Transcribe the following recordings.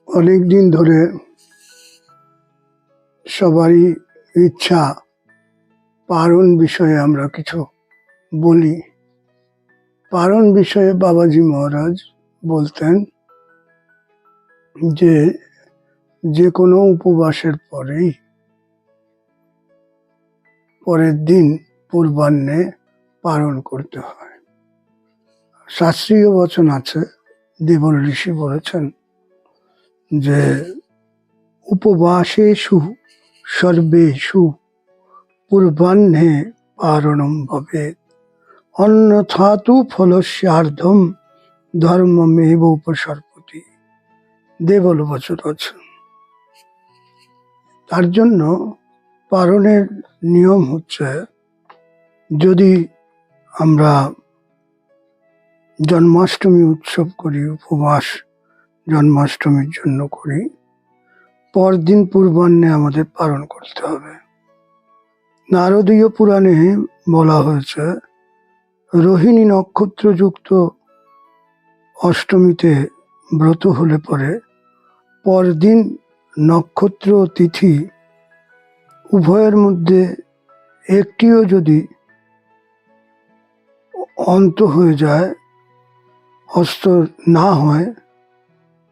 অনেক দিন ধরে সবারই ইচ্ছা পারণ বিষয়ে আমরা কিছু বলি। পারণ বিষয়ে বাবাজি মহারাজ বলতেন যে যে কোনো উপবাসের পরের দিন পূর্বাহ্নে পারণ করতে হয়। শাস্ত্রীয় বচন আছে, দেবল ঋষি বলেছেন যে উপবাসেষু সর্বেষু পূর্বাহ্নে পারণম ভবেৎ, অন্যথা তু ফলস্যার্ধম ধর্মমেব উপসর্পতি। দেবল বচন আছে। তার জন্য পারণের নিয়ম হচ্ছে, যদি আমরা জন্মাষ্টমী উৎসব করি, উপবাস জন্মাষ্টমীর জন্য করি, পরদিন পূর্বাহ্নে আমাদের পালন করতে হবে। নারদীয় পুরাণে বলা হয়েছে, রোহিণী নক্ষত্রযুক্ত অষ্টমীতে ব্রত হলে পরে পরদিন নক্ষত্র তিথি উভয়ের মধ্যে একটিও যদি অন্ত হয়ে যায়, অস্ত না হয়,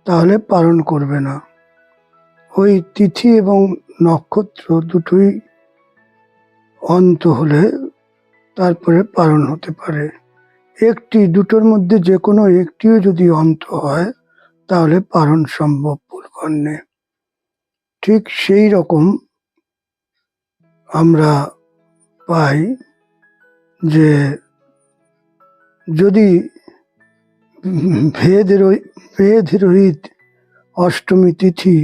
তাহলে পালন করবে না। ওই তিথি এবং নক্ষত্র দুটোই অন্ত হলে তারপরে পালন হতে পারে। দুটোর মধ্যে যে কোনো একটিও যদি অন্ত হয়, তাহলে পালন সম্ভব পূর্বাহ্নে। ঠিক সেই রকম আমরা পাই যে যদি ভেদ রহিত অষ্টমী তিথি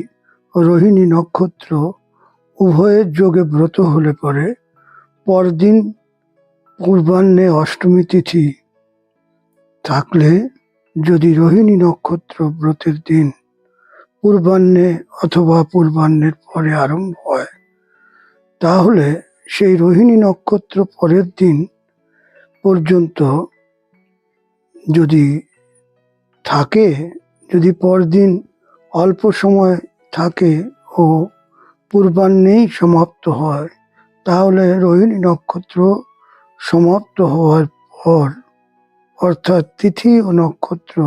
ও রোহিণী নক্ষত্র উভয়ের যোগে ব্রত হলে পরে পরদিন পূর্বাহ্নে অষ্টমী তিথি থাকলে, যদি রোহিণী নক্ষত্র ব্রতের দিন পূর্বাহ্নে অথবা পূর্বাহ্নের পরে আরম্ভ হয়, তাহলে সেই রোহিণী নক্ষত্র পরের দিন পর্যন্ত যদি থাকে, যদি পরদিন অল্প সময় থাকে ও পূর্বাহ্নেই সমাপ্ত হয়, তাহলে রোহিণী নক্ষত্র সমাপ্ত হওয়ার পর, অর্থাৎ তিথি ও নক্ষত্র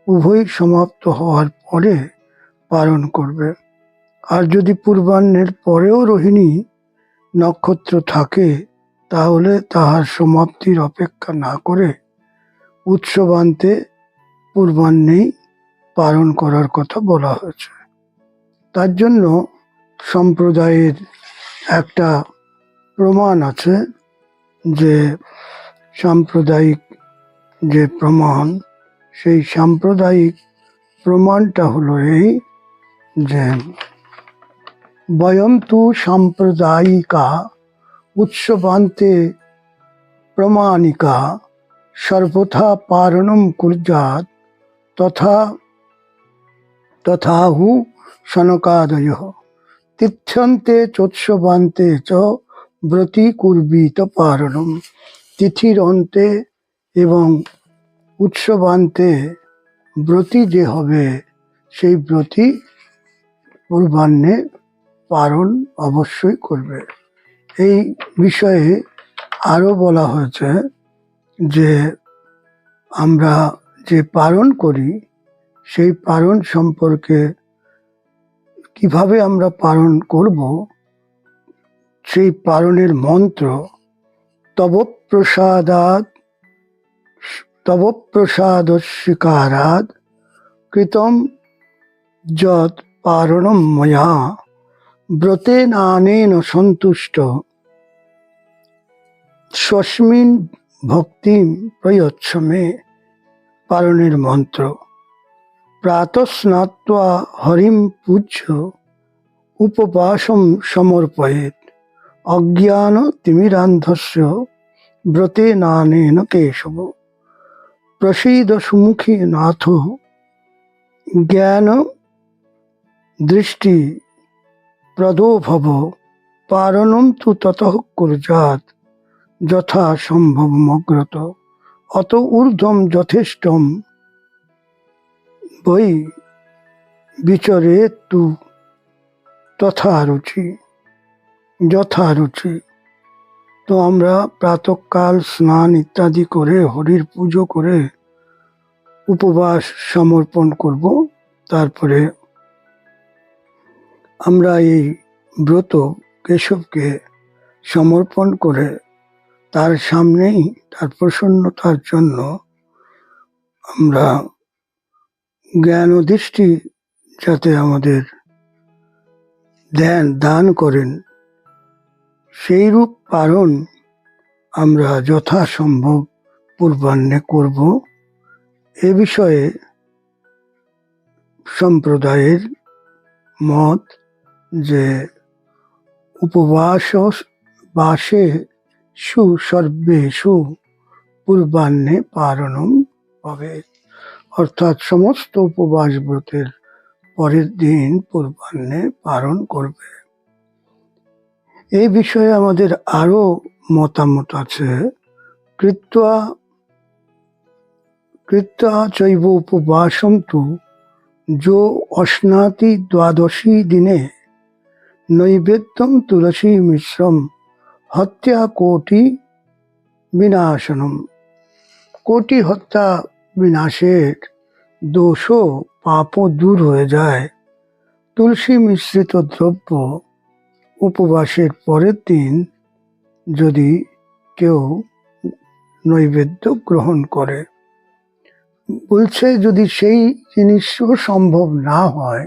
উভয়ই সমাপ্ত হওয়ার পরে পালন করবে। আর যদি পূর্বাহ্নের পরেও রোহিণী নক্ষত্র থাকে, তাহলে তাহার সমাপ্তির অপেক্ষা না করে উৎসবান্তে পূর্বাহ্নেই পালন করার কথা বলা হয়েছে। তার জন্য সম্প্রদায়ের একটা প্রমাণ আছে, যে সাম্প্রদায়িক যে প্রমাণ, সেই সাম্প্রদায়িক প্রমাণটা হলো এই যে বয়ম তু সাম্প্রদায়িকা উৎসবান্তে প্রমাণিকা সর্বথা পারণম কুর্যাৎ তথাহু সনকাদয়ঃ তিথ্যন্তে চোৎসবান্তে চ ব্রতী কুর্বীত পারণম। তিথির অন্তে এবং উৎসবান্তে ব্রতী যে হবে, সেই ব্রতী পূর্বাহ্নে পালন অবশ্যই করবে। এই বিষয়ে আরো বলা হয়েছে যে আমরা যে পালন করি, সেই পালন সম্পর্কে কিভাবে আমরা পালন করব, সেই পালনের মন্ত্র তব প্রসাদস্বীকারাৎ কৃতম যৎ পালনম ময়া ব্রতেনানেন সন্তুষ্ট স্বস্মিন ভক্তিম প্রয়চ্ছ মে। পালনের মন্ত্র: প্রাতঃস্নাত্বা হরিম পূজ্য উপবাসম সমর্পয়েৎ, অজ্ঞান তিমিরান্ধস্য ব্রতেনানেন কেশব। প্রসীদ সুমুখী নাথ জ্ঞান দৃষ্টি প্রদো ভব, পালনম তু ততঃ কুর্যাৎ যথা সম্ভবমগ্রত। অত ঊর্ধ্বম যথেষ্টম বৈ বিচরে তু যথারুচি। তো আমরা প্রাতঃকাল স্নান ইত্যাদি করে হরির পুজো করে উপবাস সমর্পণ করব। তারপরে আমরা এই ব্রত কেশবকে সমর্পণ করে তার সামনেই তার প্রসন্নতার জন্য আমরা জ্ঞান ও দৃষ্টি যাতে আমাদের দান করেন সেই রূপ পালন আমরা যথাসম্ভব পূর্বাহ্নে করব। এ বিষয়ে সম্প্রদায়ের মত যে উপবাসে সর্বেষু পূর্বাহ্নে পারণম হবে, অর্থাৎ সমস্ত উপবাস ব্রতের পরের দিন পূর্বাহ্নে পালন করবে। এই বিষয়ে আমাদের আরো মতামত আছে। কৃত্বা চৈব উপবাসম তু যো অশ্নাতি দ্বাদশী দিনে নৈবেদ্যম তুলসী মিশ্রম হত্যা কোটি বিনাশনম। কোটি হত্যা বিনাশের দোষ পাপ দূর হয়ে যায়। তুলসী মিশ্রিত দ্রব্য উপবাসের পরের দিন যদি কেউ নৈবেদ্য গ্রহণ করে, বলছে যদি সেই জিনিসও সম্ভব না হয়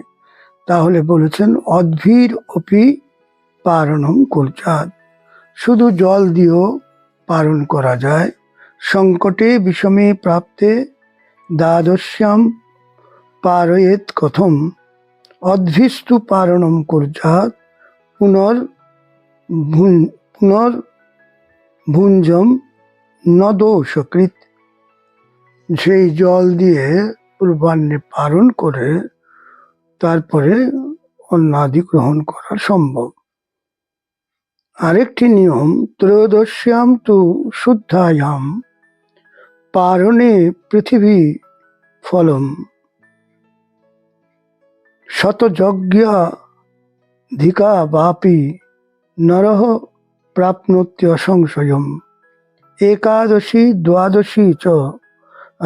তাহলে বলেছেন অদ্ভির অপি পারণম কুর্যাৎ, শুধু জল দিয়েও পালন করা যায়। সংকটে বিষমে প্রাপ্তে দ্বাদশ্যাম পারয়েত কথম অদ্ভিস্তু পারণম কুর্যাৎ পুনর্ভুঞ্জম ন দোষকৃত। সেই জল দিয়ে পূর্বাহ্নে পালন করে তারপরে অন্নাদি গ্রহণ করা সম্ভব। আরেকটি নিয়ম, ত্রয়োদশ্যাম তু শুদ্ধায়াম পারণে পৃথিবী ফলম শতযজ্ঞাধিকা বাপি নরহ প্রাপ্নোত্য সংশয়ম। একাদশী দ্বাদশী চ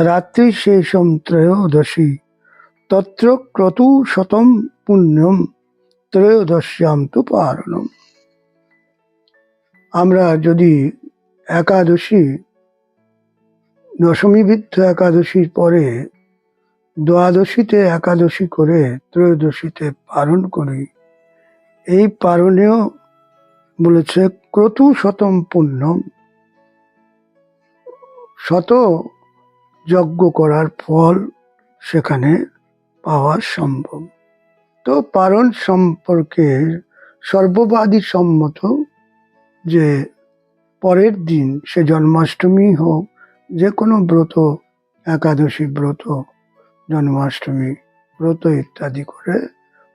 রাত্রি শেষম ত্রয়োদশী তত্র ক্রতু শতম পুণ্যম ত্রয়োদশ্যাম তু পারণম। আমরা যদি একাদশী দশমী বিদ্ধ একাদশীর পরে দ্বাদশীতে একাদশী করে ত্রয়োদশীতে পালন করি, এই পালনেও বলেছে ক্রতু শতম পুণ্যম, শত যজ্ঞ করার ফল সেখানে পাওয়া সম্ভব। তো পালন সম্পর্কে সর্ববাদী সম্মত যে পরের দিন সে জন্মাষ্টমী হোক, যে কোনো ব্রত, একাদশী ব্রত, জন্মাষ্টমী ব্রত ইত্যাদি করে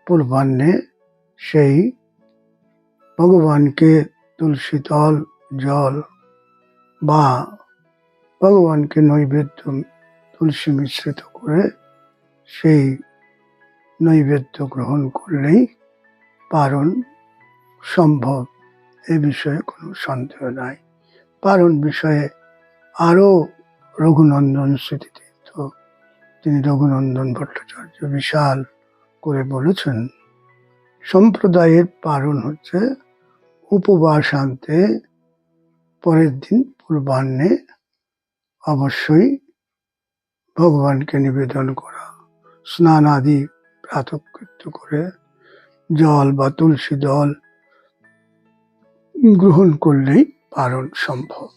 পূর্বাহ্নে সেই ভগবানকে তুলসী দল জল বা ভগবানকে নৈবেদ্য তুলসী মিশ্রিত করে সেই নৈবেদ্য গ্রহণ করলেই পালন সম্ভব। এ বিষয়ে কোনো সন্দেহ নাই। পালন বিষয়ে আরো রঘুনন্দন স্মৃতিতীর্থ, তিনি রঘুনন্দন ভট্টাচার্য বিশাল করে বলেছেন, সম্প্রদায়ের পালন হচ্ছে উপবাসান্তে পরের দিন পূর্বাহ্নে অবশ্যই ভগবানকে নিবেদন করা, স্নান আদি প্রাতঃকৃত্য করে জল বা তুলসী দল গ্রহণ করলেই পালন সম্ভব।